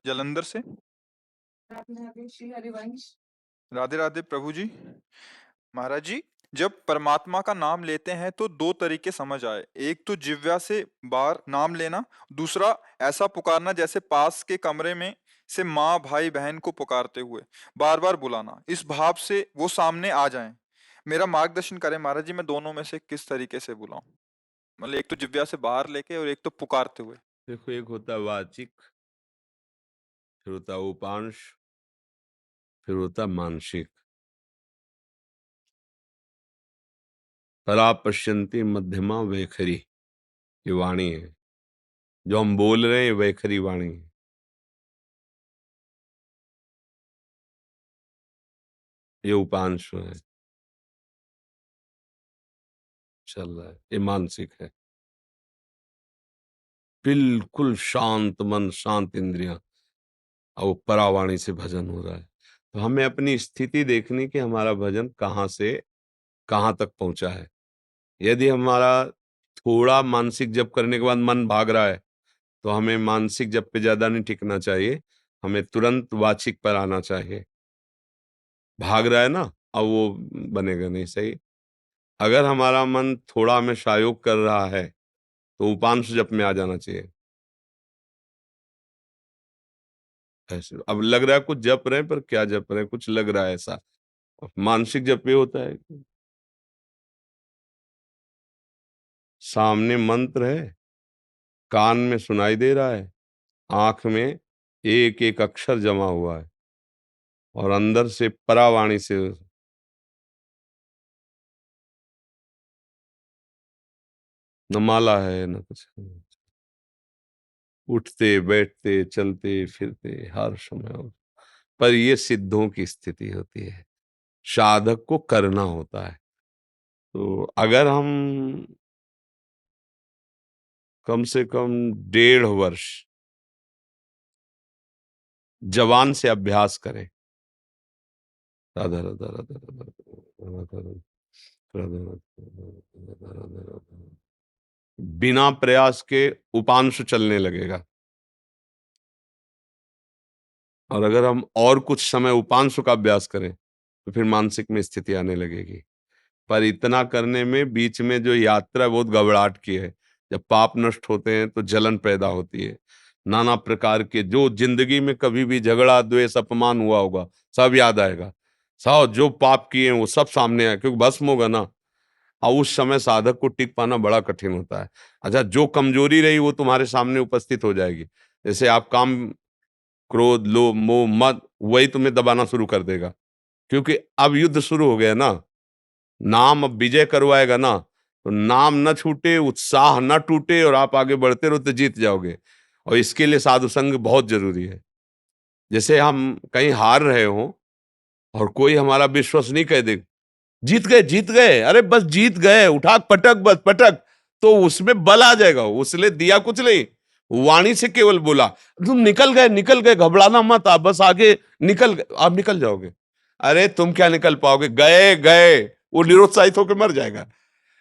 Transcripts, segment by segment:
जलंधर से। राधे श्री हरिवंश। राधे राधे प्रभु जी। महाराज जी, जब परमात्मा का नाम लेते हैं तो दो तरीके समझ आए। एक तो जिह्वा से बाहर नाम लेना, दूसरा ऐसा पुकारना जैसे पास के कमरे में से माँ भाई बहन को पुकारते हुए बार बार बुलाना, इस भाव से वो सामने आ जाएं। मेरा मार्गदर्शन करें महाराज जी, मैं दोनों में से किस तरीके से बुलाऊं? मतलब एक तो जिह्वा से बाहर लेके और एक तो पुकारते हुए। देखो, एक होता है वाचिक, फिर होता है उपांश, फिर होता है मानसिक। परा पश्यंती मध्यमा वैखरी, ये वाणी है। जो हम बोल रहे हैं वैखरी वाणी है। ये उपांश है, चल रहा है। ये मानसिक है, बिल्कुल शांत मन, शांत इंद्रियां, और वो परावाणी से भजन हो रहा है। तो हमें अपनी स्थिति देखनी कि हमारा भजन कहाँ से कहाँ तक पहुंचा है। यदि हमारा थोड़ा मानसिक जप करने के बाद मन भाग रहा है, तो हमें मानसिक जप पे ज्यादा नहीं टिकना चाहिए, हमें तुरंत वाचिक पर आना चाहिए। भाग रहा है ना, अब वो बनेगा नहीं सही। अगर हमारा मन थोड़ा हमें सहयोग कर रहा है, तो उपांश जप में आ जाना चाहिए। ऐसे अब लग रहा है कुछ जप रहे हैं, पर क्या जप रहे हैं, कुछ लग रहा है ऐसा। मानसिक जप ये होता है कि सामने मंत्र है, कान में सुनाई दे रहा है, आंख में एक एक अक्षर जमा हुआ है, और अंदर से परावाणी से न माला है न कुछ है। उठते बैठते चलते फिरते हर समय पर ये सिद्धों की स्थिति होती है, साधक को करना होता है। तो अगर हम कम से कम 1.5 वर्ष जवान से अभ्यास करें, राधा राधा राधा राधा राधा राधा राधा राधा राधा, बिना प्रयास के उपांश चलने लगेगा। और अगर हम और कुछ समय उपांश का अभ्यास करें, तो फिर मानसिक में स्थिति आने लगेगी। पर इतना करने में बीच में जो यात्रा बहुत घबराहट की है। जब पाप नष्ट होते हैं तो जलन पैदा होती है, नाना प्रकार के जो जिंदगी में कभी भी झगड़ा द्वेष अपमान हुआ होगा सब याद आएगा, सब जो पाप किए हैं वो सब सामने आए, क्योंकि भस्म होगा ना। और उस समय साधक को टिक पाना बड़ा कठिन होता है। अच्छा, जो कमजोरी रही वो तुम्हारे सामने उपस्थित हो जाएगी। जैसे आप काम, क्रोध, लोभ, मोह, मद, वही तुम्हें दबाना शुरू कर देगा, क्योंकि अब युद्ध शुरू हो गया ना। नाम अब विजय करवाएगा ना, तो नाम न छूटे, उत्साह न टूटे, और आप आगे बढ़ते रहो तो जीत जाओगे। और इसके लिए साधु संग बहुत जरूरी है। जैसे हम कहीं हार रहे हो और कोई हमारा विश्वास नहीं कह दे, जीत गए जीत गए, अरे बस जीत गए, उठा पटक बस पटक, तो उसमें बल आ जाएगा। उसने दिया कुछ नहीं, वाणी से केवल बोला तुम निकल गए, घबराना मत, आप बस आगे निकल गए, आप निकल जाओगे। अरे तुम क्या निकल पाओगे, गए गए, वो निरुत्साहित होकर मर जाएगा।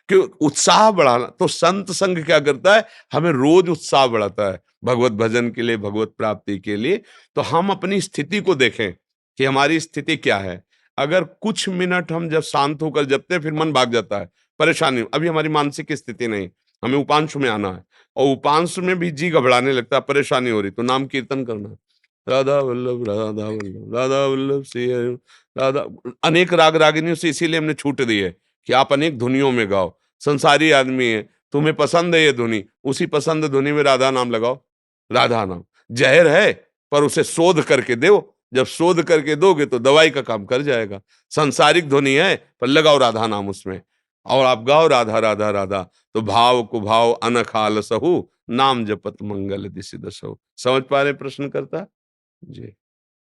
कि उत्साह बढ़ाना, तो संत संग क्या करता है, हमें रोज उत्साह बढ़ाता है भगवत भजन के लिए, भगवत प्राप्ति के लिए। तो हम अपनी स्थिति को देखें कि हमारी स्थिति क्या है। अगर कुछ मिनट हम जब शांत होकर जपते हैं, फिर मन भाग जाता है, परेशानी, अभी हमारी मानसिक स्थिति नहीं, हमें उपांश में आना है, और उपांश में भी जी घबराने लगता है, परेशानी हो रही, तो नाम कीर्तन करना है, राधा वल्लभ राधा वल्लभ राधा वल्लभ श्री हरि राधा। अनेक राग रागिनियों से इसीलिए हमने छूट दी है कि आप अनेक धुनियों में गाओ। संसारी आदमी है, तुम्हें पसंद है ये धुनी, उसी पसंद धुनी में राधा नाम लगाओ। राधा नाम जहर है, पर उसे शोध करके दो, जब शोध करके दोगे तो दवाई का काम कर जाएगा। संसारिक ध्वनि है, पर लगाओ राधा नाम उसमें, और आप गाओ राधा राधा राधा, तो भाव को भाव अनखाल सहु, नाम जपत मंगल दिशि दसहु। समझ पा रहे प्रश्न करता जी?